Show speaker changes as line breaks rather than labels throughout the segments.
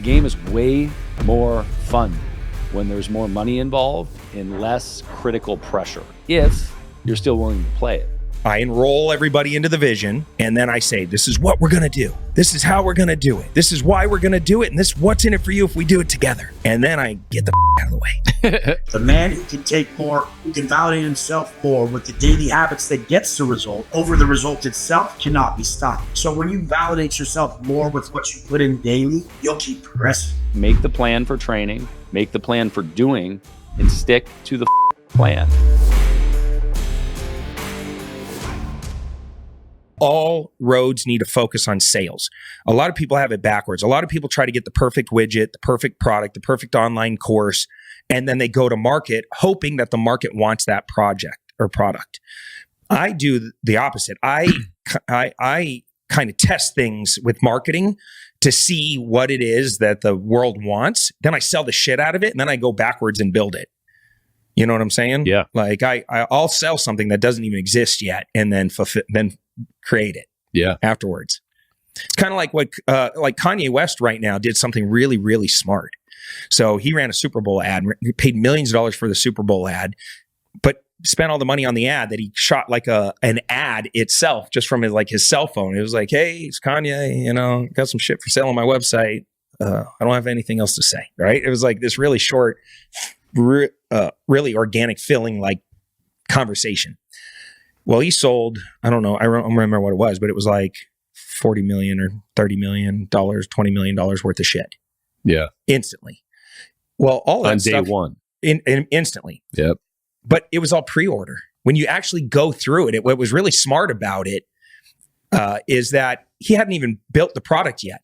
The game is way more fun when there's more money involved and less critical pressure, if you're still willing to play it.
I enroll everybody into the vision, and then I say, this is what we're going to do. This is how we're going to do it. This is why we're going to do it, and this is what's in it for you if we do it together. And then I get the out of the way.
The man who can take more, who can validate himself more with the daily habits that gets the result over the result itself cannot be stopped. So when you validate yourself more with what you put in daily, you'll keep progressing.
Make the plan for training, make the plan for doing, and stick to the plan.
All roads need to focus on sales. A lot of people have it backwards. A lot of people try to get the perfect widget, the perfect product, the perfect online course, and then they go to market hoping that the market wants that project or product. I do the opposite. I kind of test things with marketing to see what it is that the world wants. Then I sell the shit out of it, and then I go backwards and build it. You know what I'm saying?
Yeah.
Like I'll sell something that doesn't even exist yet, and then create it afterwards. It's kind of like what like Kanye West right now did something really, really smart. So he ran a Super Bowl ad, he paid millions of dollars for the Super Bowl ad, but spent all the money on the ad that he shot like an ad itself just from his cell phone. It was like, hey, it's Kanye, got some shit for sale on my website. I don't have anything else to say, right? It was like this really short, really organic feeling like conversation. Well, he sold, I don't remember what it was, but it was like $40 million or $30 million, $20 million worth of shit.
Yeah.
Instantly. Well, all that
on
stuff.
day one.
Instantly.
Yep.
But it was all pre-order. When you actually go through it, what was really smart about it is that he hadn't even built the product yet.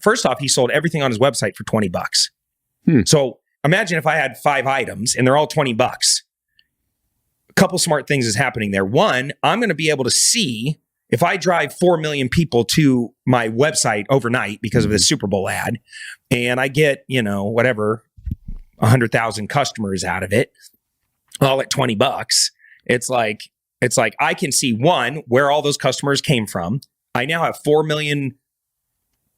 First off, he sold everything on his website for $20. So imagine if I had 5 items and they're all $20. A couple smart things is happening there. One, I'm going to be able to see if I drive 4 million people to my website overnight because of the Super Bowl ad, and I get, 100,000 customers out of it, all at $20. It's like I can see, one, where all those customers came from. I now have 4 million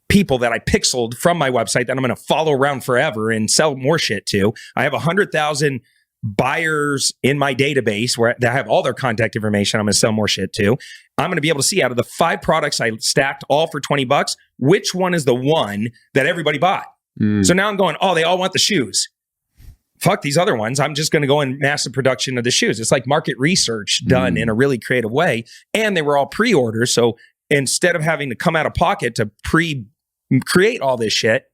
people that I pixeled from my website that I'm going to follow around forever and sell more shit to. I have 100,000 buyers in my database that have all their contact information I'm going to sell more shit to. I'm going to be able to see out of the 5 products I stacked all for $20, which one is the one that everybody bought. So now I'm going, they all want the shoes. Fuck these other ones. I'm just going to go in massive production of the shoes. It's like market research done in a really creative way. And they were all pre-orders. So instead of having to come out of pocket to create all this shit,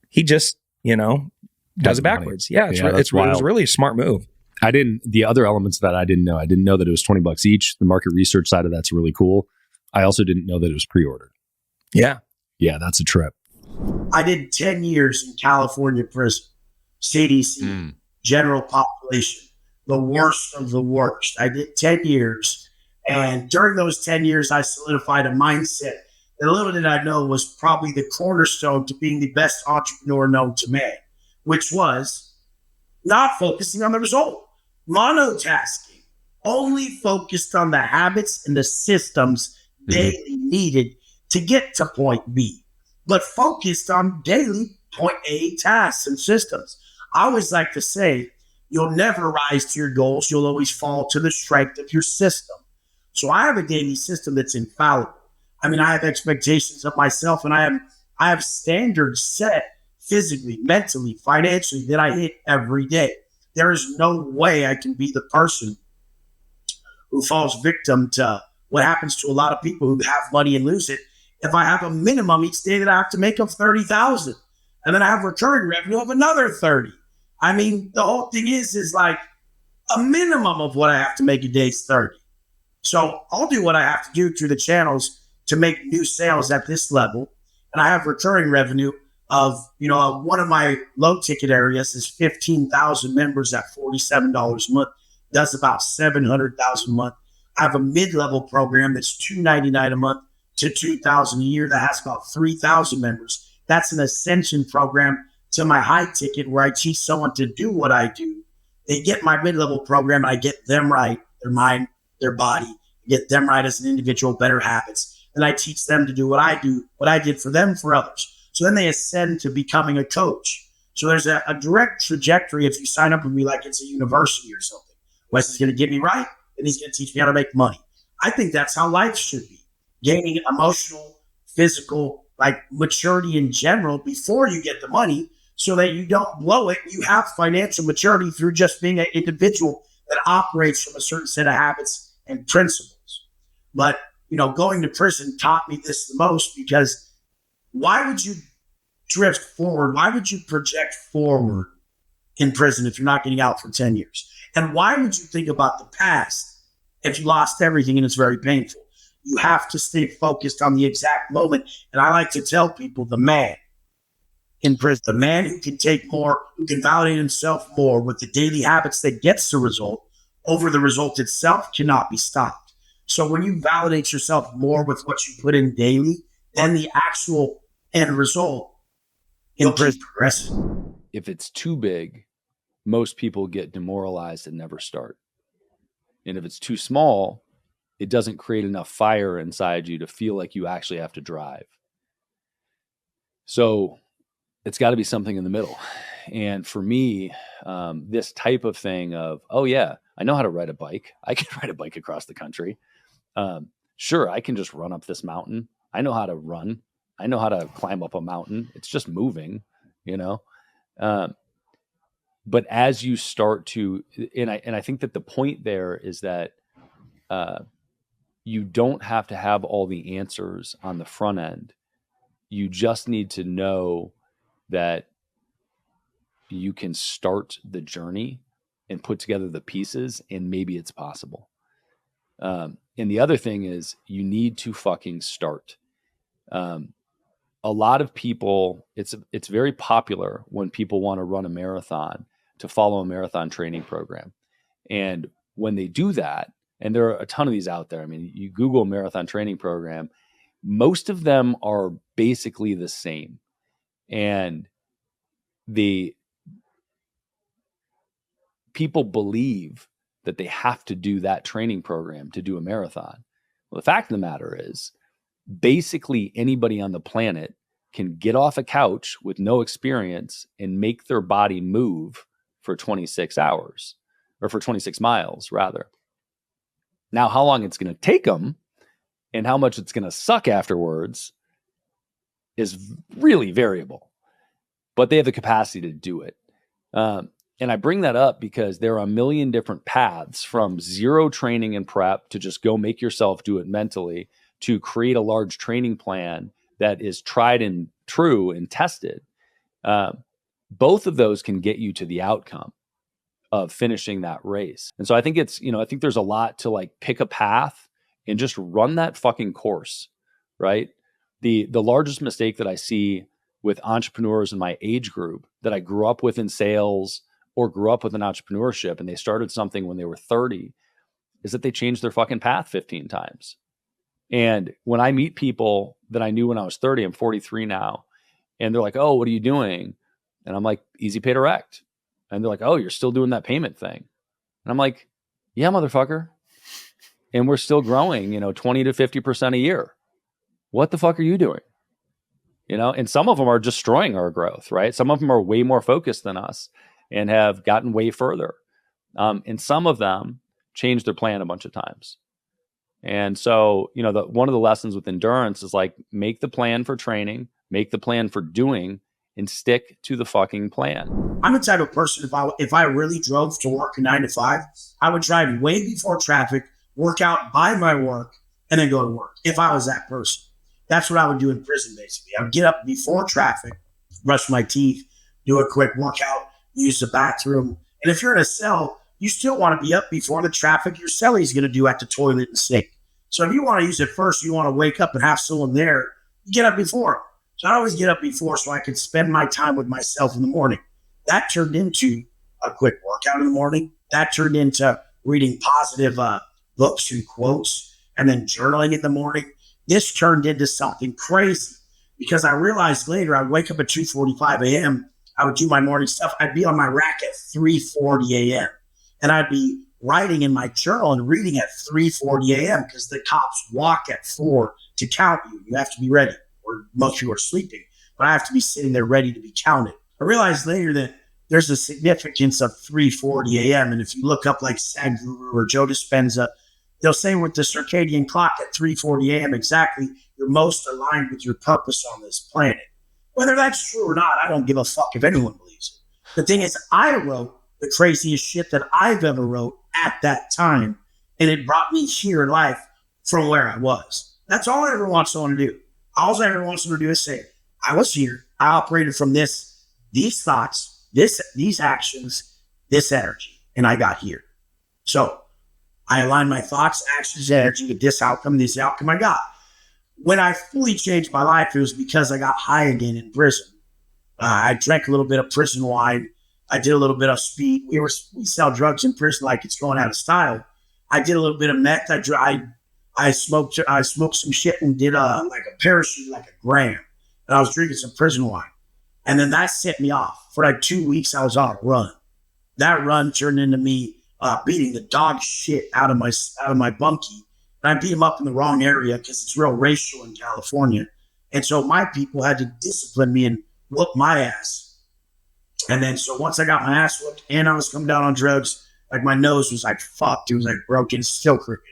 he just, does it backwards. Yeah, it was really a smart move.
The other elements of that I didn't know. I didn't know that it was $20 each. The market research side of that's really cool. I also didn't know that it was pre-ordered.
Yeah.
Yeah, that's a trip.
I did 10 years in California prison, CDC, general population, the worst of the worst. I did 10 years. And during those 10 years, I solidified a mindset that little did I know was probably the cornerstone to being the best entrepreneur known to man, which was not focusing on the result, monotasking, only focused on the habits and the systems daily needed to get to point B, but focused on daily point A tasks and systems. I always like to say, you'll never rise to your goals. You'll always fall to the strength of your system. So I have a daily system that's infallible. I mean, I have expectations of myself, and I have standards set physically, mentally, financially that I hit every day. There is no way I can be the person who falls victim to what happens to a lot of people who have money and lose it. If I have a minimum each day that I have to make of 30,000, and then I have recurring revenue of another 30. I mean, the whole thing is like a minimum of what I have to make a day is 30. So I'll do what I have to do through the channels to make new sales at this level. And I have recurring revenue of, one of my low ticket areas is 15,000 members at $47 a month. That's about 700,000 a month. I have a mid-level program that's $299 a month to $2,000 a year that has about 3,000 members. That's an ascension program to my high ticket where I teach someone to do what I do. They get my mid-level program, and I get them right, their mind, their body, get them right as an individual, better habits. And I teach them to do what I do, what I did for them, for others. So then they ascend to becoming a coach. So there's a direct trajectory if you sign up with me like it's a university or something. Wes is going to get me right, and he's going to teach me how to make money. I think that's how life should be. Gaining emotional, physical, like maturity in general before you get the money so that you don't blow it. You have financial maturity through just being an individual that operates from a certain set of habits and principles. But, going to prison taught me this the most, because why would you drift forward? Why would you project forward in prison if you're not getting out for 10 years? And why would you think about the past if you lost everything and it's very painful? You have to stay focused on the exact moment. And I like to tell people, the man in prison, the man who can take more, who can validate himself more with the daily habits that gets the result over the result itself, cannot be stopped. So when you validate yourself more with what you put in daily, then the actual end result in prison progresses.
If it's too big, most people get demoralized and never start. And if it's too small, it doesn't create enough fire inside you to feel like you actually have to drive. So it's got to be something in the middle. And for me, this type of thing of, oh yeah, I know how to ride a bike. I can ride a bike across the country. Sure, I can just run up this mountain. I know how to run. I know how to climb up a mountain. It's just moving, but as you start to, and I think that the point there is that you don't have to have all the answers on the front end. You just need to know that you can start the journey and put together the pieces, and maybe it's possible. And the other thing is, you need to fucking start. A lot of people, it's very popular when people want to run a marathon to follow a marathon training program. And when they do that, and there are a ton of these out there. I mean, you Google marathon training program, most of them are basically the same. And the people believe that they have to do that training program to do a marathon. Well, the fact of the matter is, basically anybody on the planet can get off a couch with no experience and make their body move for 26 hours, or for 26 miles rather. Now, how long it's going to take them and how much it's going to suck afterwards is really variable, but they have the capacity to do it. And I bring that up because there are a million different paths, from zero training and prep to just go make yourself do it mentally, to create a large training plan that is tried and true and tested. Both of those can get you to the outcome of finishing that race. And so I think I think there's a lot to like pick a path and just run that fucking course, right? The largest mistake that I see with entrepreneurs in my age group that I grew up with in sales or grew up with in entrepreneurship, and they started something when they were 30, is that they changed their fucking path 15 times. And when I meet people that I knew when I was 30, I'm 43 now, and they're like, oh, what are you doing? And I'm like, easy pay direct. And they're like, oh, you're still doing that payment thing. And I'm like, yeah, motherfucker. And we're still growing, 20 to 50% a year. What the fuck are you doing? And some of them are destroying our growth, right? Some of them are way more focused than us and have gotten way further. And some of them changed their plan a bunch of times. And so, one of the lessons with endurance is like, make the plan for training, make the plan for doing, and stick to the fucking plan.
I'm the type of person, if I really drove to work 9 to 5, I would drive way before traffic, work out by my work, and then go to work. If I was that person, that's what I would do in prison. Basically, I would get up before traffic, brush my teeth, do a quick workout, use the bathroom. And if you're in a cell, you still want to be up before the traffic your cellie's going to do at the toilet and sink. So if you want to use it first, you want to wake up and have someone there, you get up before. So I always get up before so I could spend my time with myself in the morning. That turned into a quick workout in the morning. That turned into reading positive books and quotes, and then journaling in the morning. This turned into something crazy because I realized later I'd wake up at 2:45 a.m. I would do my morning stuff. I'd be on my rack at 3:40 a.m. and I'd be writing in my journal and reading at 3:40 a.m. because the cops walk at 4 to count you. You have to be ready, or most people are sleeping. but I have to be sitting there ready to be counted. I realized later that there's a significance of 3:40 a.m. And if you look up like Sadhguru or Joe Dispenza, they'll say with the circadian clock at 3:40 a.m. exactly, you're most aligned with your purpose on this planet. Whether that's true or not, I don't give a fuck if anyone believes it. The thing is, I wrote the craziest shit that I've ever wrote at that time, and it brought me here in life from where I was. That's all I ever want someone to do. All I ever want someone to do is say, I was here. I operated from these thoughts, these actions, this energy, and I got here. So I aligned my thoughts, actions, energy with this outcome I got. When I fully changed my life, it was because I got high again in prison. I drank a little bit of prison wine. I did a little bit of speed. We sell drugs in prison like it's going out of style. I did a little bit of meth. I smoked some shit and did like a parachute, like a gram. And I was drinking some prison wine. And then that set me off. For like 2 weeks, I was on a run. That run turned into me beating the dog shit out of my bunkie. And I beat him up in the wrong area because it's real racial in California. And so my people had to discipline me and whoop my ass. And then so once I got my ass whooped and I was coming down on drugs, like my nose was like fucked. It was like broken, still crooked.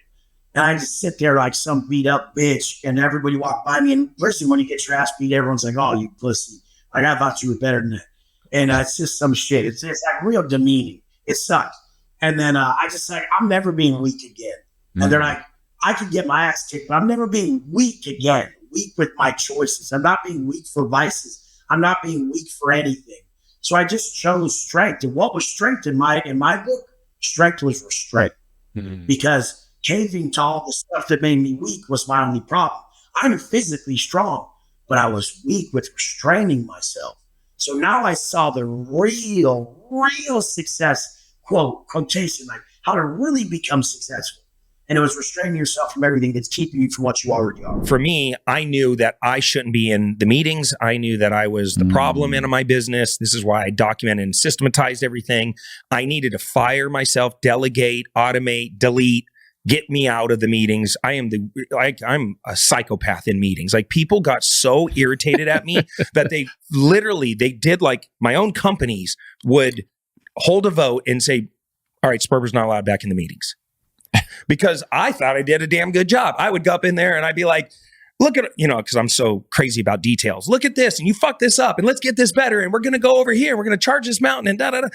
And I just sit there like some beat up bitch. And everybody walked by me. And listen, when you get your ass beat, everyone's like, oh, you pussy. Like, I thought you were better than that. And it's just some shit. It's like real demeaning. It sucks. And then I just like, I'm never being weak again. Mm-hmm. And they're like, I could get my ass kicked, but I'm never being weak again. Weak with my choices. I'm not being weak for vices. I'm not being weak for anything. So I just chose strength. And what was strength in my book? Strength was restraint. Mm-hmm. Because caving to all the stuff that made me weak was my only problem. I'm physically strong, but I was weak with restraining myself. So now I saw the real success, quotation, like how to really become successful. And it was restraining yourself from everything that's keeping you from what you already are.
For me, I knew that I shouldn't be in the meetings. I knew that I was the problem in my business. This is why I documented and systematized everything. I needed to fire myself, delegate, automate, delete, get me out of the meetings. I'm a psychopath in meetings. Like, people got so irritated at me that they did, like, my own companies would hold a vote and say, all right, Sperber's not allowed back in the meetings. Because I thought I did a damn good job. I would go up in there and I'd be like, look at, because I'm so crazy about details. Look at this, and you fucked this up, and let's get this better, and we're going to go over here, we're going to charge this mountain, and da-da-da.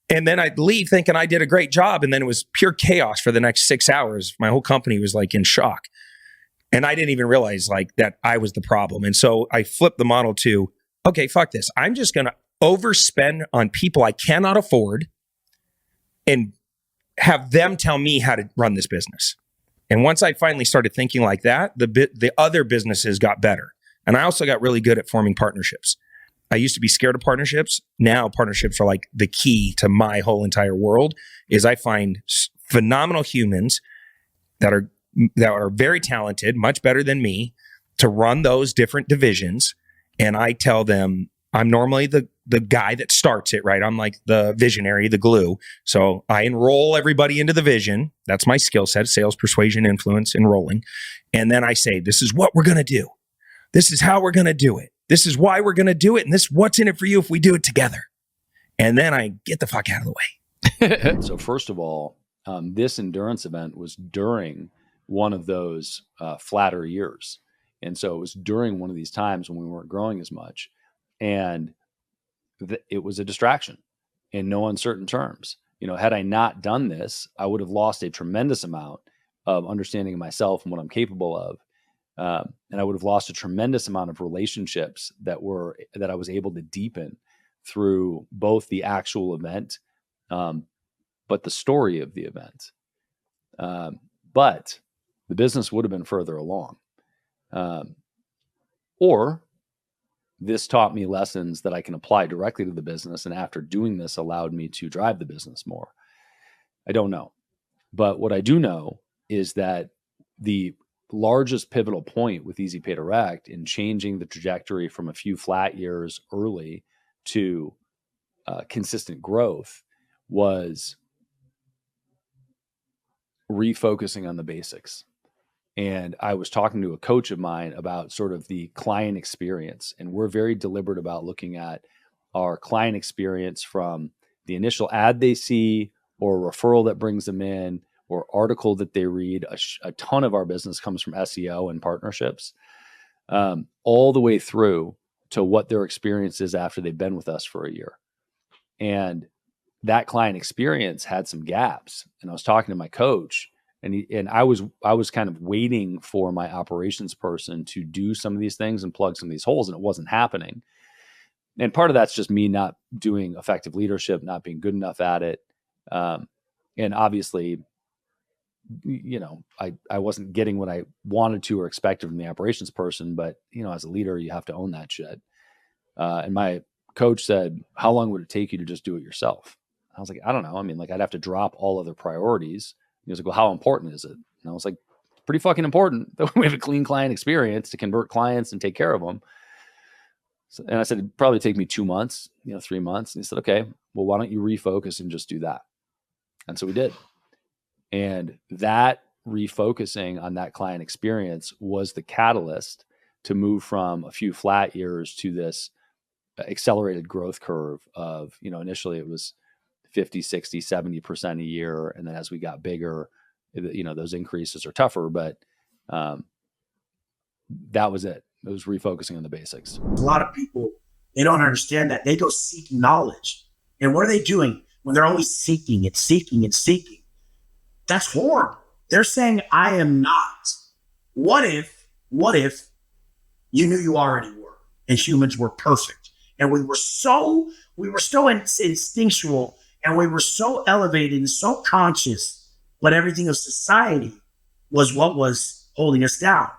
And then I'd leave thinking I did a great job, and then it was pure chaos for the next 6 hours. My whole company was like in shock. And I didn't even realize like that I was the problem. And so I flipped the model to, okay, fuck this. I'm just going to overspend on people I cannot afford and have them tell me how to run this business. And once I finally started thinking like that, the other businesses got better. And I also got really good at forming partnerships. I used to be scared of partnerships. Now partnerships are like the key to my whole entire world. Is I find phenomenal humans that are very talented, much better than me, to run those different divisions. And I tell them, I'm normally the guy that starts it, right? I'm like the visionary, the glue. So I enroll everybody into the vision. That's my skill set: sales, persuasion, influence, enrolling. And then I say, this is what we're going to do. This is how we're going to do it. This is why we're going to do it. And this, what's in it for you if we do it together. And then I get the fuck out of the way.
So first of all, this endurance event was during one of those flatter years. And so it was during one of these times when we weren't growing as much. And it was a distraction in no uncertain terms. Had I not done this, I would have lost a tremendous amount of understanding of myself and what I'm capable of. And I would have lost a tremendous amount of relationships that I was able to deepen through both the actual event, but the story of the event. But the business would have been further along. Or this taught me lessons that I can apply directly to the business. And after doing this, allowed me to drive the business more. I don't know. But what I do know is that the largest pivotal point with Easy Pay Direct in changing the trajectory from a few flat years early to consistent growth was refocusing on the basics And I was talking to a coach of mine about sort of the client experience. And we're very deliberate about looking at our client experience from the initial ad they see, or a referral that brings them in, or article that they read. A ton of our business comes from SEO and partnerships, all the way through to what their experience is after they've been with us for a year. And that client experience had some gaps. And I was talking to my coach, and I was kind of waiting for my operations person to do some of these things and plug some of these holes, and it wasn't happening. And part of that's just me not doing effective leadership, not being good enough at it. And obviously, I wasn't getting what I wanted to or expected from the operations person, but as a leader, you have to own that shit. And my coach said, "How long would it take you to just do it yourself?" I was like, "I don't know. I mean, like, I'd have to drop all other priorities." He was like, "Well, how important is it?" And I was like, "It's pretty fucking important that we have a clean client experience to convert clients and take care of them." So, and I said, "It'd probably take me 2 months, 3 months." And he said, "Okay, well, why don't you refocus and just do that?" And so we did. And that refocusing on that client experience was the catalyst to move from a few flat years to this accelerated growth curve of, initially it was 50, 60, 70% a year. And then as we got bigger, those increases are tougher, but that was it. It was refocusing on the basics.
A lot of people, they don't understand that. They go seek knowledge. And what are they doing when they're always seeking and seeking and seeking? That's horrible. They're saying, I am not. What if you knew you already were and humans were perfect? And we were so instinctual, and we were so elevated and so conscious, but everything of society was what was holding us down.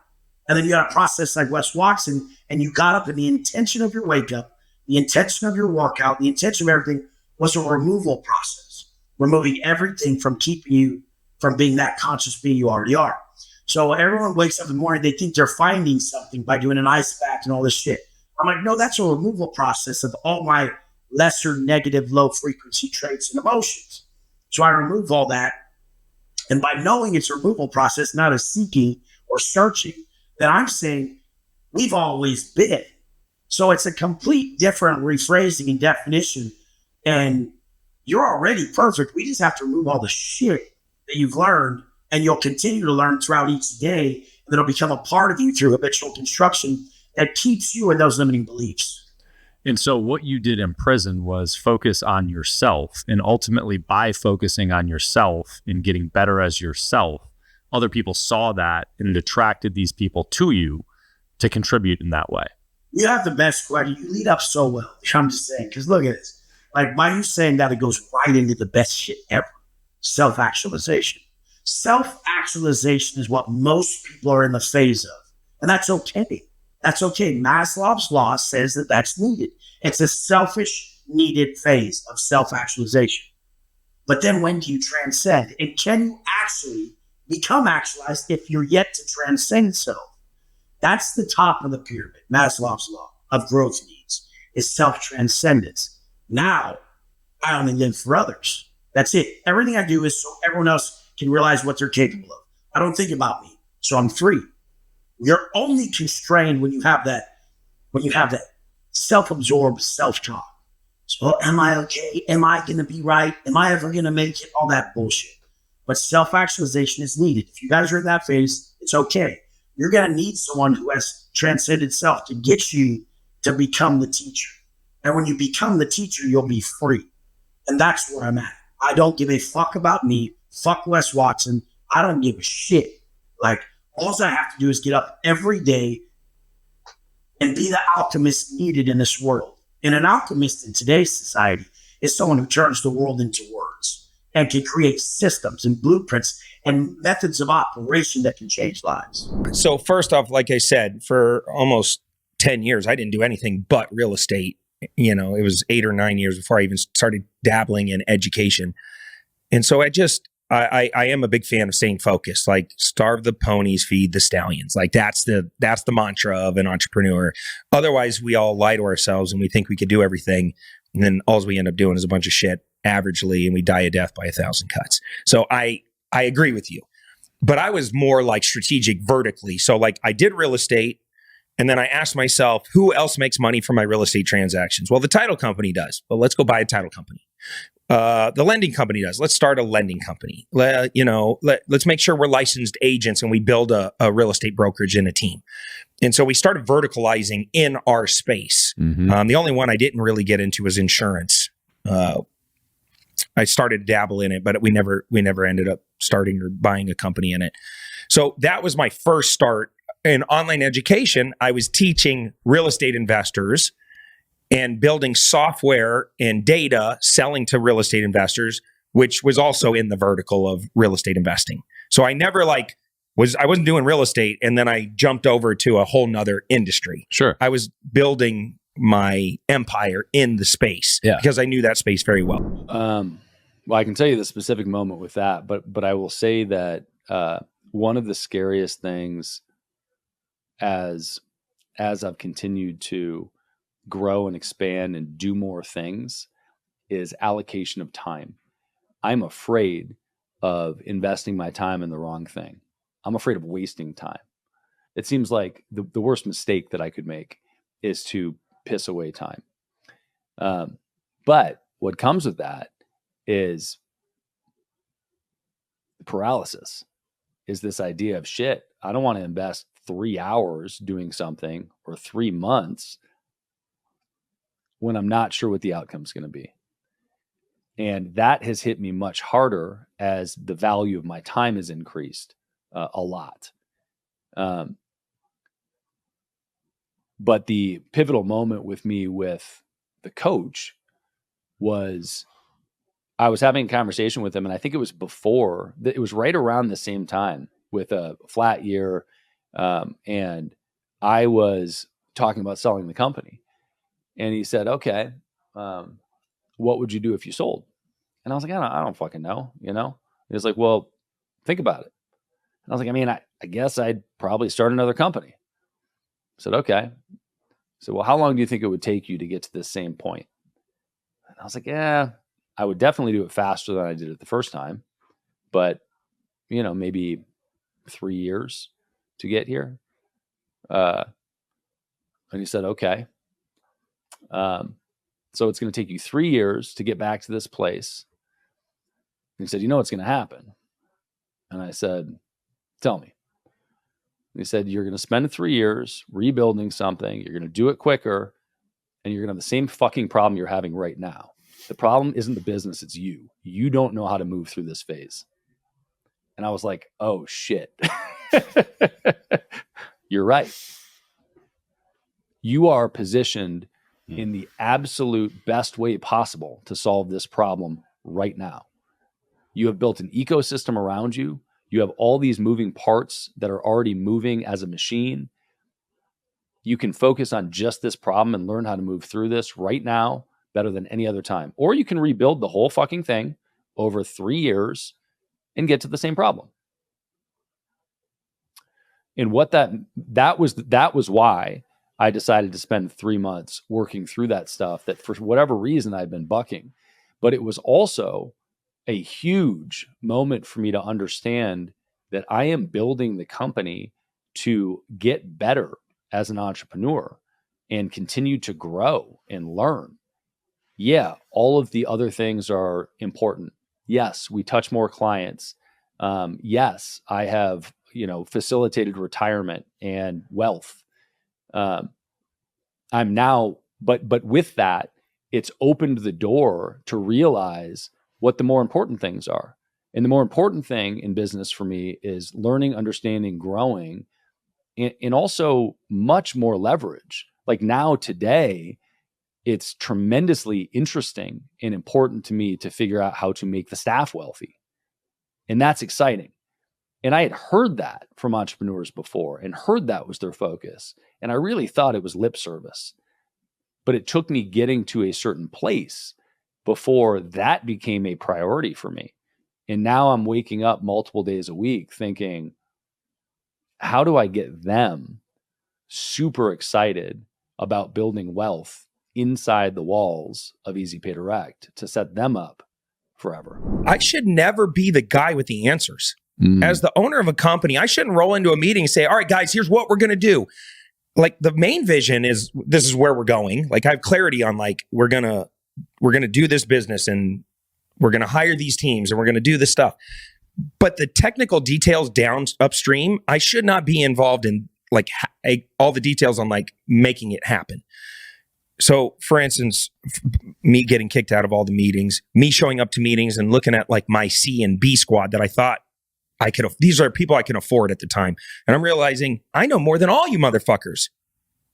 And then you got a process like Wes Watson, and you got up, and the intention of your wake up, the intention of your workout, the intention of everything was a removal process, removing everything from keeping you from being that conscious being you already are. So everyone wakes up in the morning, they think they're finding something by doing an ice bath and all this shit. I'm like, no, that's a removal process of all my lesser negative, low frequency traits and emotions. So I remove all that. And by knowing it's a removal process, not a seeking or searching, then I'm saying we've always been. So it's a complete different rephrasing and definition. And you're already perfect. We just have to remove all the shit that you've learned, and you'll continue to learn throughout each day. And it'll become a part of you through habitual construction that keeps you in those limiting beliefs.
And so what you did in prison was focus on yourself. And ultimately, by focusing on yourself and getting better as yourself, other people saw that and attracted these people to you to contribute in that way.
You have the best question. You lead up so well. I'm just saying, because look at this. Like, by you saying that, it goes right into the best shit ever. Self-actualization. Self-actualization is what most people are in the phase of. And that's okay. That's okay. Maslow's law says that that's needed. It's a selfish, needed phase of self-actualization. But then when do you transcend? And can you actually become actualized if you're yet to transcend self? That's the top of the pyramid. Maslow's law of growth needs is self-transcendence. Now, I only live for others. That's it. Everything I do is so everyone else can realize what they're capable of. I don't think about me, so I'm free. You're only constrained when you have that self-absorbed self-talk. So, am I okay? Am I going to be right? Am I ever going to make it? All that bullshit. But self-actualization is needed. If you guys are in that phase, it's okay. You're going to need someone who has transcended self to get you to become the teacher. And when you become the teacher, you'll be free. And that's where I'm at. I don't give a fuck about me. Fuck Wes Watson. I don't give a shit. Like, all I have to do is get up every day and be the alchemist needed in this world. And an alchemist in today's society is someone who turns the world into words and can create systems and blueprints and methods of operation that can change lives.
So first off, like I said, for almost 10 years, I didn't do anything but real estate. It was 8 or 9 years before I even started dabbling in education. And so I am a big fan of staying focused, like starve the ponies, feed the stallions. Like that's the mantra of an entrepreneur. Otherwise, we all lie to ourselves and we think we could do everything. And then all we end up doing is a bunch of shit averagely, and we die a death by 1,000 cuts. So I agree with you. but I was more like strategic vertically. So like I did real estate, and then I asked myself, who else makes money from my real estate transactions? Well, the title company does. Well, let's go buy a title company. The lending company does. Let's start a lending company. Let's make sure we're licensed agents and we build a real estate brokerage and a team. And so we started verticalizing in our space.
Mm-hmm.
The only one I didn't really get into was insurance. I started to dabble in it, but we never ended up starting or buying a company in it. So that was my first start in online education. I was teaching real estate investors and building software and data, selling to real estate investors, which was also in the vertical of real estate investing. So I never I wasn't doing real estate and then I jumped over to a whole nother industry.
Sure.
I was building my empire in the space because I knew that space very well.
Well, I can tell you the specific moment with that, but I will say that one of the scariest things as I've continued to grow and expand and do more things is allocation of time. I'm afraid of investing my time in the wrong thing. I'm afraid of wasting time. It seems like the worst mistake that I could make is to piss away time. But what comes with that is paralysis, is this idea of shit, I don't want to invest 3 hours doing something or 3 months when I'm not sure what the outcome is going to be. And that has hit me much harder as the value of my time has increased a lot. But the pivotal moment with me with the coach was I was having a conversation with him, and I think it was right around the same time with a flat year. And I was talking about selling the company. And he said, okay, what would you do if you sold? And I was like, I don't fucking know, He was like, well, think about it. And I was like, I mean, I guess I'd probably start another company. I said, okay. So, well, how long do you think it would take you to get to this same point? And I was like, yeah, I would definitely do it faster than I did it the first time. But, maybe 3 years to get here. And he said, okay. So it's going to take you 3 years to get back to this place. And he said, what's going to happen? And I said, tell me. And he said, you're going to spend 3 years rebuilding something. You're going to do it quicker. And you're going to have the same fucking problem you're having right now. The problem isn't the business, it's you. You don't know how to move through this phase. And I was like, oh shit. You're right. You are positioned in the absolute best way possible to solve this problem right now. You have built an ecosystem around you. You have all these moving parts that are already moving as a machine. You can focus on just this problem and learn how to move through this right now better than any other time. Or you can rebuild the whole fucking thing over 3 years and get to the same problem. And what that was why I decided to spend 3 months working through that stuff that for whatever reason I've been bucking. But it was also a huge moment for me to understand that I am building the company to get better as an entrepreneur and continue to grow and learn. Yeah, all of the other things are important. Yes, we touch more clients. Yes, I have, facilitated retirement and wealth. I'm now, but with that, it's opened the door to realize what the more important things are. And the more important thing in business for me is learning, understanding, growing, and also much more leverage. Like now today, it's tremendously interesting and important to me to figure out how to make the staff wealthy. And that's exciting. And I had heard that from entrepreneurs before and heard that was their focus. And I really thought it was lip service. But it took me getting to a certain place before that became a priority for me. And now I'm waking up multiple days a week thinking, how do I get them super excited about building wealth inside the walls of Easy Pay Direct to set them up forever?
I should never be the guy with the answers. As the owner of a company, I shouldn't roll into a meeting and say, all right, guys, here's what we're going to do. Like the main vision is this is where we're going. Like I have clarity on like, we're going to do this business and we're going to hire these teams and we're going to do this stuff. But the technical details down upstream, I should not be involved in like all the details on like making it happen. So for instance, me getting kicked out of all the meetings, me showing up to meetings and looking at like my C and B squad that I thought these are people I can afford at the time. And I'm realizing I know more than all you motherfuckers.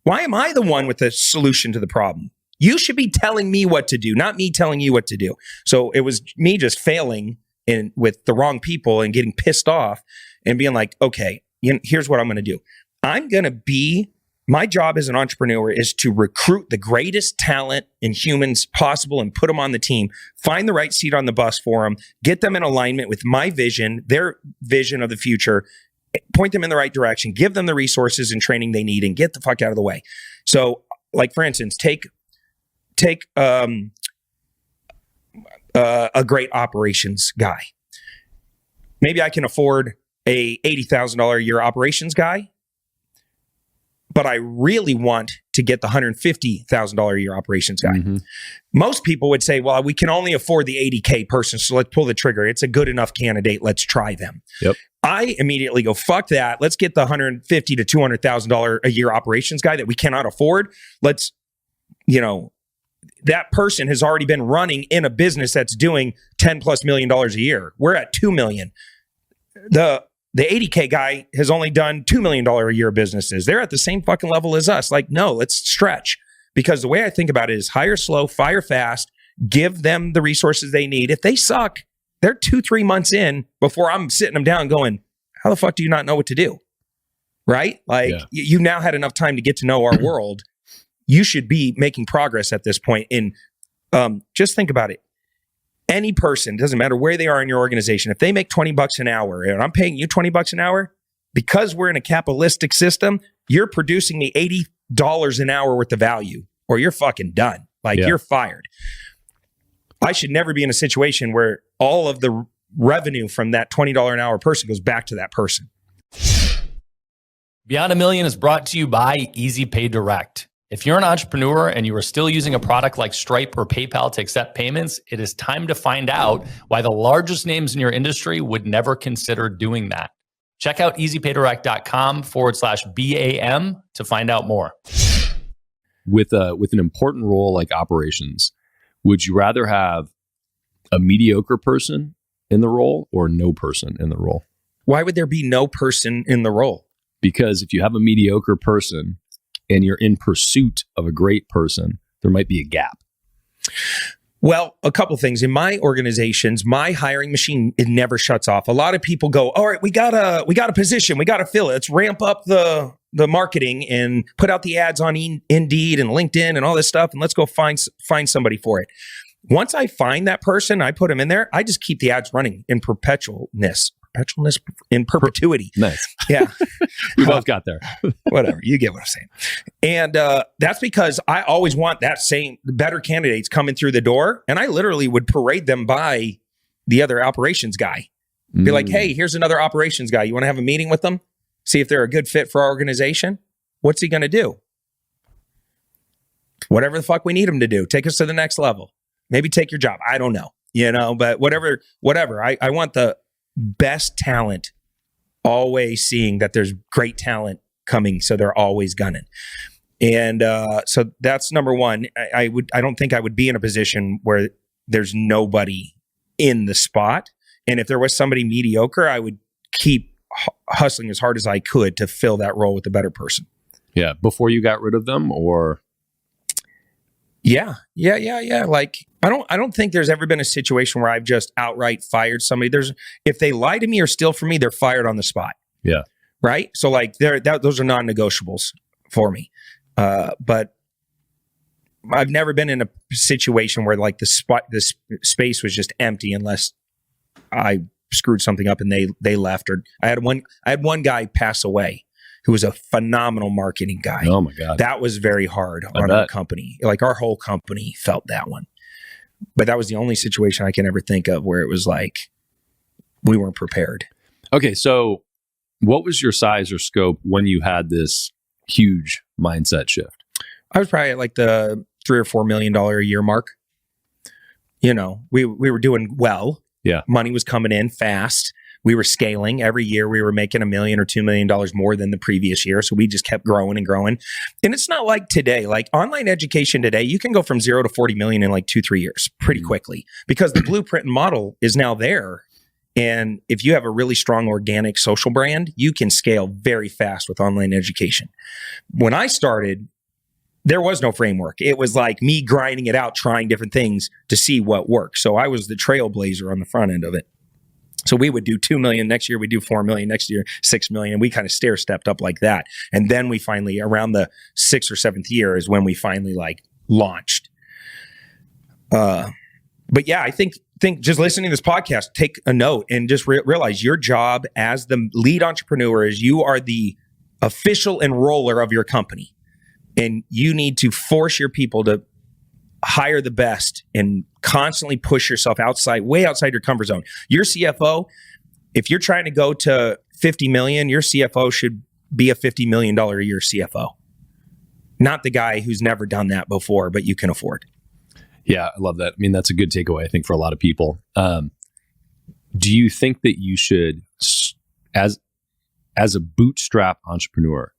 Why am I the one with the solution to the problem? You should be telling me what to do, not me telling you what to do. So it was me just failing with the wrong people and getting pissed off and being like, okay, here's what I'm going to do. My job as an entrepreneur is to recruit the greatest talent and humans possible and put them on the team, find the right seat on the bus for them, get them in alignment with my vision, their vision of the future, point them in the right direction, give them the resources and training they need, and get the fuck out of the way. So, like for instance, take a great operations guy. Maybe I can afford a $80,000 a year operations guy, but I really want to get the $150,000 a year operations guy. Mm-hmm. Most people would say, well, we can only afford the 80K person, so let's pull the trigger. It's a good enough candidate. Let's try them. Yep. I immediately go, fuck that. Let's get the $150,000 to $200,000 a year operations guy that we cannot afford. Let's, that person has already been running in a business that's doing $10+ million a year. We're at $2 million. The 80K guy has only done $2 million a year businesses. They're at the same fucking level as us. Like, no, let's stretch. Because the way I think about it is hire slow, fire fast, give them the resources they need. If they suck, they're 2-3 months in before I'm sitting them down going, how the fuck do you not know what to do? Right? Like, you now had enough time to get to know our world. You should be making progress at this point. And just think about it. Any person, doesn't matter where they are in your organization, if they make $20 an hour and I'm paying you $20 an hour, because we're in a capitalistic system, you're producing me $80 an hour worth of value, or you're fucking done. Like, you're fired. I should never be in a situation where all of the revenue from that $20 an hour person goes back to that person.
Beyond a Million is brought to you by Easy Pay Direct. If you're an entrepreneur and you are still using a product like Stripe or PayPal to accept payments, it is time to find out why the largest names in your industry would never consider doing that. Check out easypaydirect.com/BAM to find out more.
With an important role like operations, would you rather have a mediocre person in the role or no person in the role?
Why would there be no person in the role?
Because if you have a mediocre person and you're in pursuit of a great person, there might be a gap.
Well, a couple things. In my organizations, my hiring machine, it never shuts off. A lot of people go, all right, we got a position. We got to fill it. Let's ramp up the marketing and put out the ads on Indeed and LinkedIn and all this stuff. And let's go find somebody for it. Once I find that person, I put them in there. I just keep the ads running in perpetualness in perpetuity.
Nice.
Yeah.
We both got there.
Whatever. You get what I'm saying. And that's because I always want that same better candidates coming through the door. And I literally would parade them by the other operations guy. Be like, hey, here's another operations guy. You want to have a meeting with them? See if they're a good fit for our organization? What's he going to do? Whatever the fuck we need him to do. Take us to the next level. Maybe take your job. I don't know. But whatever. I want the best talent, always seeing that there's great talent coming, so they're always gunning. And so that's number one. I don't think I would be in a position where there's nobody in the spot. And if there was somebody mediocre, I would keep hustling as hard as I could to fill that role with a better person.
Yeah. Before you got rid of them, or?
Yeah. Like, I don't think there's ever been a situation where I've just outright fired somebody. If they lie to me or steal from me, they're fired on the spot.
Yeah.
Right. So like those are non-negotiables for me. But I've never been in a situation where like this space was just empty unless I screwed something up and they left. Or I had one guy pass away who was a phenomenal marketing guy.
Oh my God.
That was very hard on our company. Like, our whole company felt that one. But that was the only situation I can ever think of where it was like we weren't prepared.
Okay, so what was your size or scope when you had this huge mindset shift?
I was probably at like the $3 or $4 million a year mark. You know, we were doing well.
Yeah.
Money was coming in fast. We were scaling every year. We were making $1 million or $2 million more than the previous year. So we just kept growing and growing. And it's not like today, like online education today, you can go from 0 to 40 million in like 2-3 years pretty quickly because the blueprint and model is now there. And if you have a really strong organic social brand, you can scale very fast with online education. When I started, there was no framework. It was like me grinding it out, trying different things to see what works. So I was the trailblazer on the front end of it. So we would do 2 million next year, we do 4 million next year, 6 million. And we kind of stair stepped up like that. And then we finally, around the 6th or 7th year is when we finally like launched. But yeah, I think just listening to this podcast, take a note and just realize your job as the lead entrepreneur is you are the official enroller of your company. And you need to force your people to hire the best and constantly push yourself way outside your comfort zone. Your CFO, if you're trying to go to 50 million, your CFO should be a $50 million a year CFO. Not the guy who's never done that before, but you can afford.
Yeah, I love that. I mean, that's a good takeaway, I think, for a lot of people. Do you think that you should, as a bootstrap entrepreneur,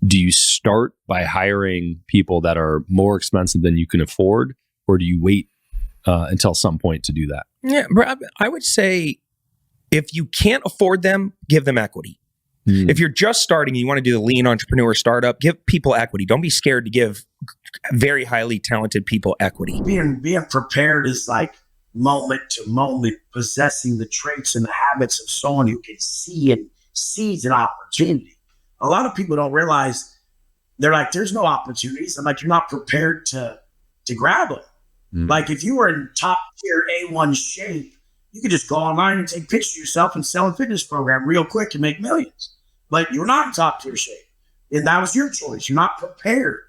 do you start by hiring people that are more expensive than you can afford, or do you wait until some point to do that?
Yeah, I would say if you can't afford them, give them equity. If you're just starting and you want to do the lean entrepreneur startup, give people equity. Don't be scared to give very highly talented people equity.
Being prepared is like moment to moment, possessing the traits and the habits of someone who can see and sees an opportunity. A lot of people don't realize, they're like, there's no opportunities. I'm like, you're not prepared to grab them. Like if you were in top tier A1 shape, you could just go online and take pictures of yourself and sell a fitness program real quick and make millions. But you're not in top tier shape. And that was your choice. You're not prepared.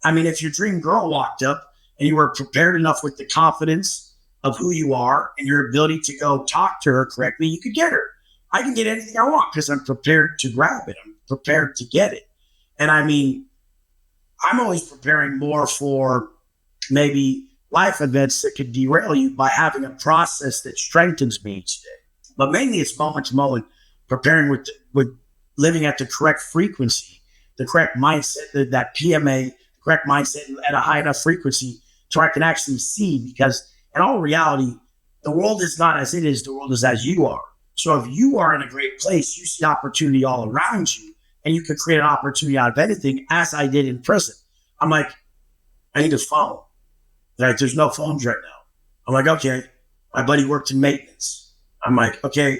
I mean, if your dream girl walked up and you were prepared enough with the confidence of who you are and your ability to go talk to her correctly, you could get her. I can get anything I want because I'm prepared to grab it. I'm prepared to get it. And I mean, I'm always preparing more for maybe life events that could derail you by having a process that strengthens me each day. But mainly it's moment to moment, preparing with living at the correct frequency, the correct mindset, that PMA, correct mindset at a high enough frequency so I can actually see, because in all reality, the world is not as it is, the world is as you are. So if you are in a great place, you see opportunity all around you, and you can create an opportunity out of anything, as I did in prison. I'm like, I need a phone. Like, there's no phones right now. I'm like, okay. My buddy worked in maintenance. I'm like, okay,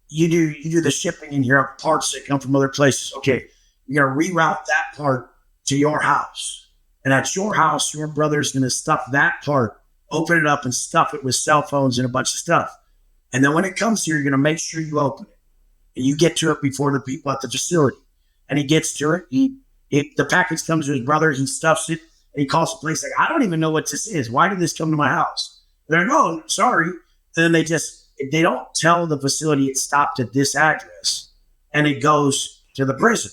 you do the shipping in here of parts that come from other places. Okay, you're gonna reroute that part to your house. And at your house, your brother's gonna stuff that part, open it up and stuff it with cell phones and a bunch of stuff. And then when it comes here, you're gonna make sure you open it. And you get to it before the people at the facility. And he gets to it. The package comes to his brother, he stuffs it, and he calls the police like, I don't even know what this is. Why did this come to my house? They're like, oh, sorry. And then they don't tell the facility it stopped at this address, and it goes to the prison.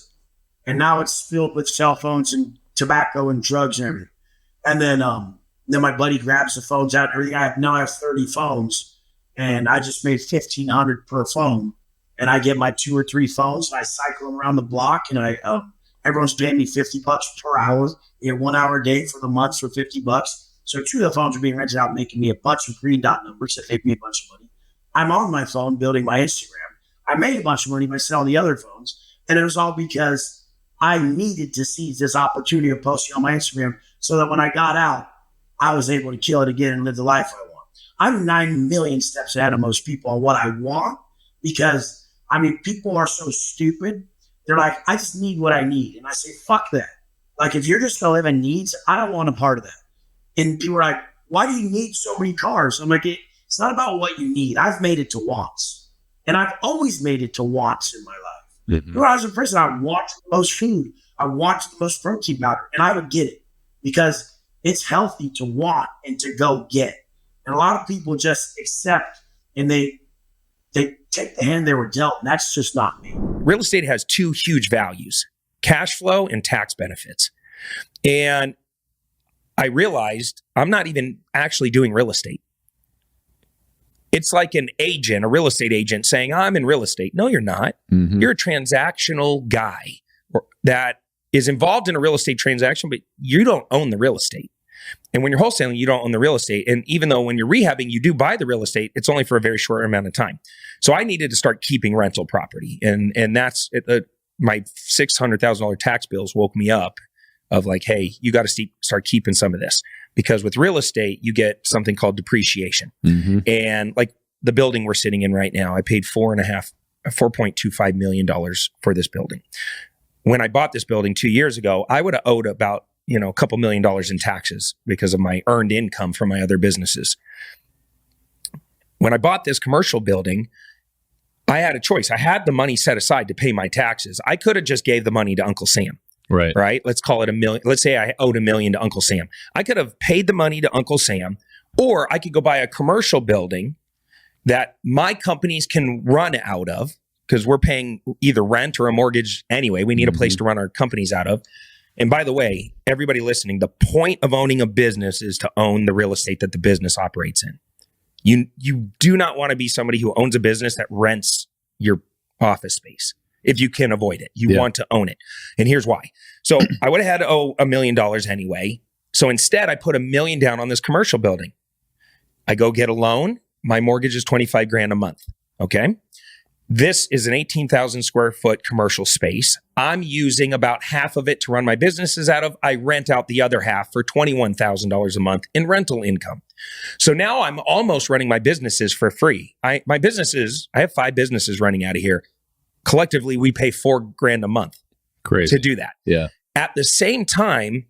And now it's filled with cell phones and tobacco and drugs and everything. And then my buddy grabs the phones out and everything. I have 30 phones, and I just made $1,500 per phone. And I get my 2 or 3 phones, and I cycle them around the block, and everyone's paying me $50 per hour. You get 1 hour a day for the month for $50. So 2 of the phones are being rented out, making me a bunch of green dot numbers that make me a bunch of money. I'm on my phone building my Instagram. I made a bunch of money by selling the other phones. And it was all because I needed to seize this opportunity of posting on my Instagram so that when I got out, I was able to kill it again and live the life I want. I'm 9 million steps ahead of most people on what I want, because, I mean, people are so stupid. They're like, I just need what I need. And I say, fuck that. Like, if you're just going to live in needs, I don't want a part of that. And people are like, why do you need so many cars? I'm like, it's not about what you need. I've made it to wants. And I've always made it to wants in my life. Mm-hmm. When I was in prison, I wanted the most food. I wanted the most protein powder. And I would get it because it's healthy to want and to go get. And a lot of people just accept, and they take the hand they were dealt. And that's just not me.
Real estate has two huge values: cash flow and tax benefits. And I realized I'm not even actually doing real estate. It's like an agent, a real estate agent saying, I'm in real estate. No, you're not.
Mm-hmm.
You're a transactional guy that is involved in a real estate transaction, but you don't own the real estate. And when you're wholesaling, you don't own the real estate. And even though when you're rehabbing, you do buy the real estate, it's only for a very short amount of time. So I needed to start keeping rental property. And that's my $600,000 tax bills woke me up of like, hey, you got to start keeping some of this. Because with real estate, you get something called depreciation.
Mm-hmm.
And like the building we're sitting in right now, I paid $4.25 million for this building. When I bought this building 2 years ago, I would have owed about, a couple $1 million in taxes because of my earned income from my other businesses. When I bought this commercial building, I had a choice. I had the money set aside to pay my taxes. I could have just gave the money to Uncle Sam. Right. Let's call it $1 million. Let's say I owed $1 million to Uncle Sam. I could have paid the money to Uncle Sam, or I could go buy a commercial building that my companies can run out of because we're paying either rent or a mortgage anyway. We need a place to run our companies out of. And by the way, everybody listening, the point of owning a business is to own the real estate that the business operates in. You do not want to be somebody who owns a business that rents your office space. If you can avoid it, you want to own it. And here's why. So I would have had to owe $1 million anyway. So instead, I put $1 million down on this commercial building. I go get a loan. My mortgage is $25,000 a month. Okay. This is an 18,000 square foot commercial space. I'm using about half of it to run my businesses out of. I rent out the other half for $21,000 a month in rental income. So now I'm almost running my businesses for free. I have 5 businesses running out of here. Collectively, we pay $4,000 a month to do that.
Yeah.
At the same time,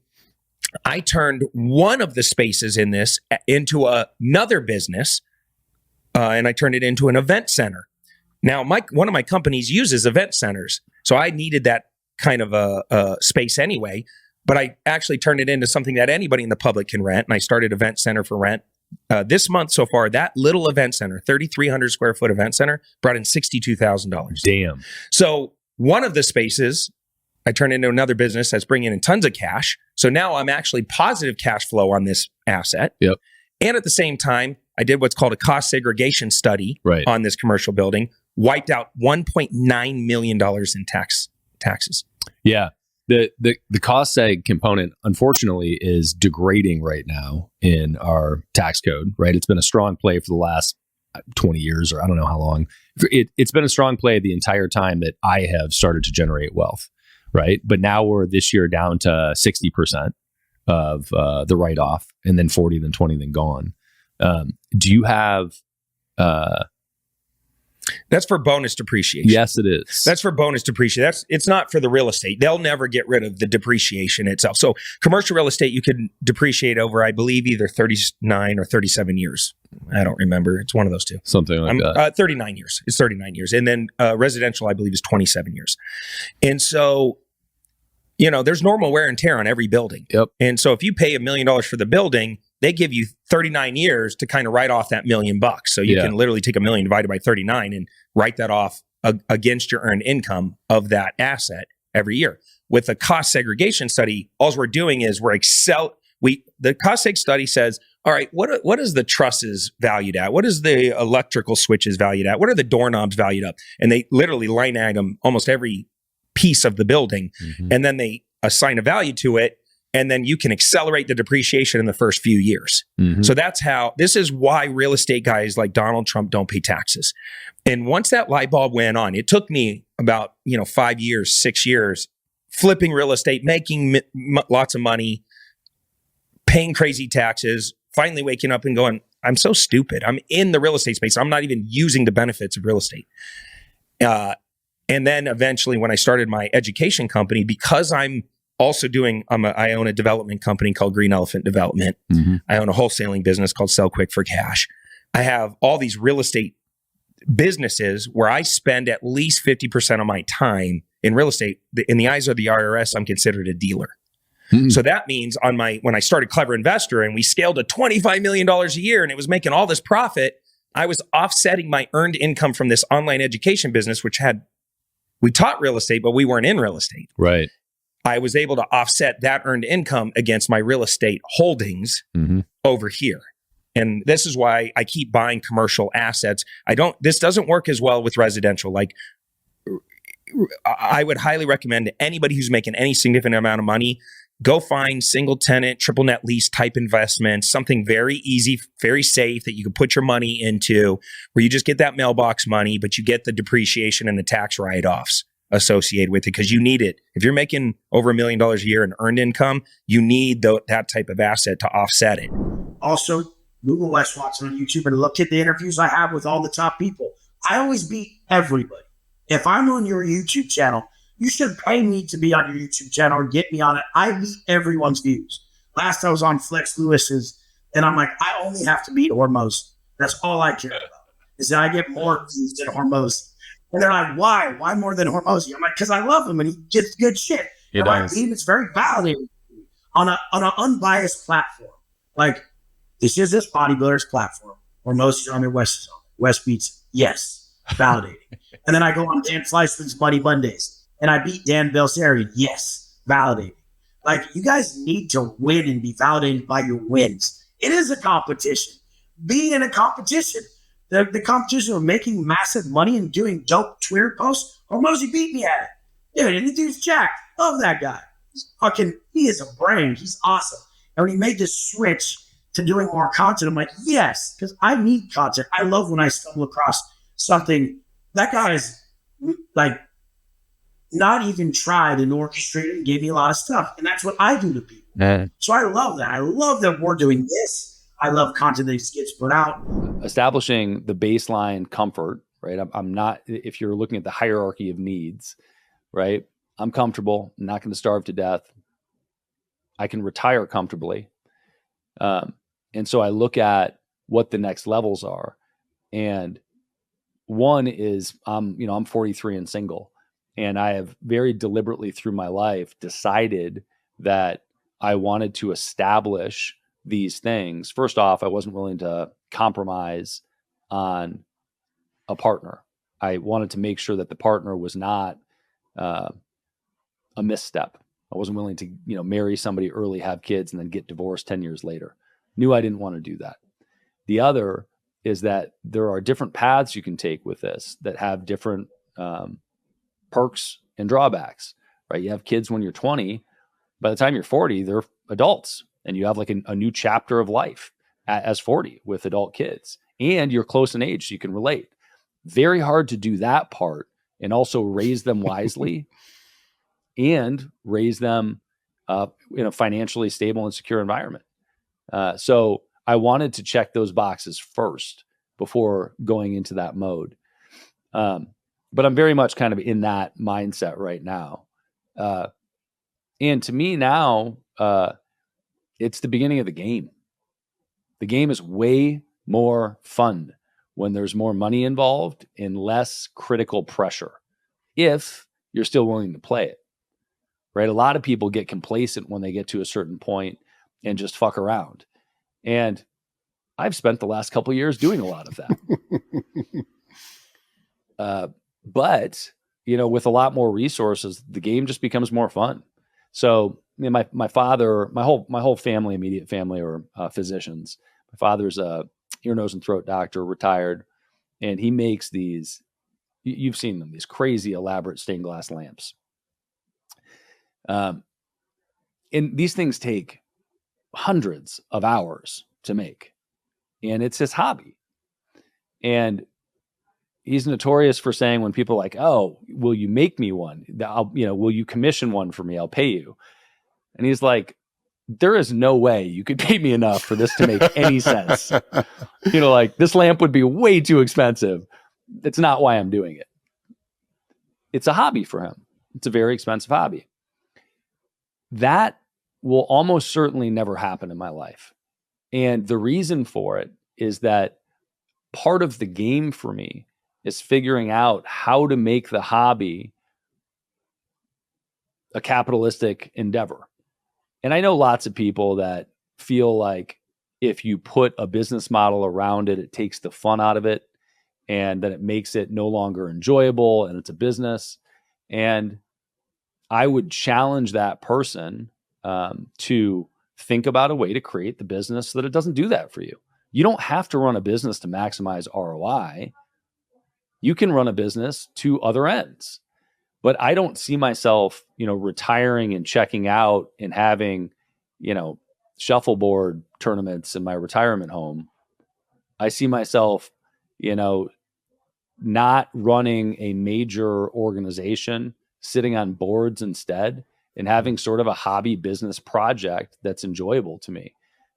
I turned one of the spaces in this into another business, and I turned it into an event center. Now, one of my companies uses event centers, so I needed that kind of a space anyway. But I actually turned it into something that anybody in the public can rent, and I started Event Center for Rent. This month so far, that little event center, 3,300 square foot event center, brought in $62,000.
Damn.
So one of the spaces I turned into another business that's bringing in tons of cash. So now I'm actually positive cash flow on this asset.
Yep.
And at the same time, I did what's called a cost segregation study on this commercial building, wiped out $1.9 million in taxes.
Yeah. The cost seg component, unfortunately, is degrading right now in our tax code, right? It's been a strong play for the last 20 years, or I don't know how long. It's been a strong play the entire time that I have started to generate wealth, right? But now we're this year down to 60% of the write-off, and then 40, then 20, then gone. Do you have...
That's for bonus depreciation.
Yes, it is.
That's for bonus depreciation. It's not for the real estate. They'll never get rid of the depreciation itself. So commercial real estate, you can depreciate over, I believe, either 39 or 37 years. I don't remember. It's one of those two.
Something like that.
39 years. It's 39 years. And then residential, I believe, is 27 years. And so, there's normal wear and tear on every building.
Yep.
And so if you pay $1 million for the building, they give you 39 years to kind of write off that $1 million. So you can literally take $1 million divided by 39 and write that off against your earned income of that asset every year. With the cost segregation study, all we're doing is the cost seg study says, all right, what is the trusses valued at? What is the electrical switches valued at? What are the doorknobs valued at? And they literally line item almost every piece of the building, and then they assign a value to it. And then you can accelerate the depreciation in the first few years. So this is why real estate guys like Donald Trump don't pay taxes. And once that light bulb went on, it took me about, 5 years, 6 years, flipping real estate, making lots of money, paying crazy taxes, finally waking up and going, I'm so stupid. I'm in the real estate space. I'm not even using the benefits of real estate. And then eventually when I started my education company, because I'm also I own a development company called Green Elephant Development. I own a wholesaling business called Sell Quick for Cash. I have all these real estate businesses where I spend at least 50% of my time in real estate. In the eyes of the IRS, I'm considered a dealer. So that means when I started Clever Investor and we scaled to $25 million a year and it was making all this profit, I was offsetting my earned income from this online education business, we taught real estate, but we weren't in real estate.
Right.
I was able to offset that earned income against my real estate holdings over here. And this is why I keep buying commercial assets. This doesn't work as well with residential. Like, I would highly recommend to anybody who's making any significant amount of money, go find single tenant, triple net lease type investments, something very easy, very safe that you can put your money into, where you just get that mailbox money, but you get the depreciation and the tax write-offs associated with it, because you need it. If you're making over $1 million a year in earned income, you need that type of asset to offset it.
Also, Google Wes Watson on YouTube and look at the interviews I have with all the top people. I always beat everybody. If I'm on your YouTube channel, you should pay me to be on your YouTube channel or get me on it. I beat everyone's views. Last I was on Flex Lewis's, and I'm like, I only have to beat Hormoz. That's all I care about, is that I get more views than Hormoz. And they're like, why? Why more than Hormoz? I'm like, because I love him and he gets good shit. And I beat it's very validating on an unbiased platform. Like, this is this bodybuilder's platform. Hormoz is on there, Wes is on there. Wes beats, yes, validating. And then I go on Dan Fleischman's Money Mondays. And I beat Dan Bilzerian. Yes, validating. Like, you guys need to win and be validated by your wins. It is a competition. Being in a competition, the competition of making massive money and doing dope Twitter posts, Hormozi beat me at it. Dude, and the dude's jacked. Love that guy. He is a brain. He's awesome. And when he made this switch to doing more content, I'm like, yes, because I need content. I love when I stumble across something. That guy is like, not even tried and orchestrated and gave me a lot of stuff. And that's what I do to people. So I love that. I love that we're doing this. I love content that gets put out.
Establishing the baseline comfort, right? I'm not, if you're looking at the hierarchy of needs, right? I'm comfortable. I'm not going to starve to death. I can retire comfortably. And so I look at what the next levels are. And one is, I'm 43 and single. And I have very deliberately through my life decided that I wanted to establish these things. First off, I wasn't willing to compromise on a partner. I wanted to make sure that the partner was not a misstep. I wasn't willing to, marry somebody early, have kids, and then get divorced 10 years later. Knew I didn't want to do that. The other is that there are different paths you can take with this that have different perks and drawbacks, right? You have kids when you're 20. By the time you're 40, they're adults, and you have like a new chapter of life as 40 with adult kids, and you're close in age, so you can relate. Very hard to do that part and also raise them wisely and raise them in a financially stable and secure environment. So I wanted to check those boxes first before going into that mode. But I'm very much kind of in that mindset right now. And to me now, it's the beginning of the game. The game is way more fun when there's more money involved and less critical pressure, if you're still willing to play it, right? A lot of people get complacent when they get to a certain point and just fuck around. And I've spent the last couple of years doing a lot of that. But, with a lot more resources, the game just becomes more fun. So my father, my whole family, immediate family are physicians. My father's a ear, nose, and throat doctor, retired. And he makes these, you've seen them, these crazy elaborate stained glass lamps. And these things take hundreds of hours to make. And it's his hobby. And he's notorious for saying when people are like, oh, will you make me one? Will you commission one for me? I'll pay you. And he's like, there is no way you could pay me enough for this to make any sense. This lamp would be way too expensive. That's not why I'm doing it. It's a hobby for him. It's a very expensive hobby. That will almost certainly never happen in my life. And the reason for it is that part of the game for me is figuring out how to make the hobby a capitalistic endeavor. And I know lots of people that feel like if you put a business model around it, it takes the fun out of it, and then it makes it no longer enjoyable, and it's a business. And I would challenge that person to think about a way to create the business so that it doesn't do that for you. You don't have to run a business to maximize ROI. You can run a business to other ends. But I don't see myself, retiring and checking out and having, shuffleboard tournaments in my retirement home. I see myself, not running a major organization, sitting on boards instead, and having sort of a hobby business project that's enjoyable to me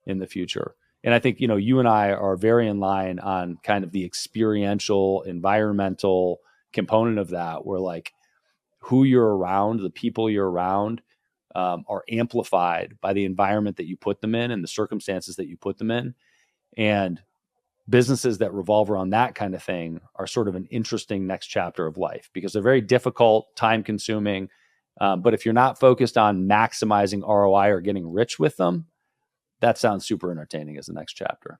in the future. And I think, you and I are very in line on kind of the experiential, environmental component of that, where like who you're around, the people you're around are amplified by the environment that you put them in and the circumstances that you put them in. And businesses that revolve around that kind of thing are sort of an interesting next chapter of life, because they're very difficult, time consuming. But if you're not focused on maximizing ROI or getting rich with them, that sounds super entertaining as the next chapter.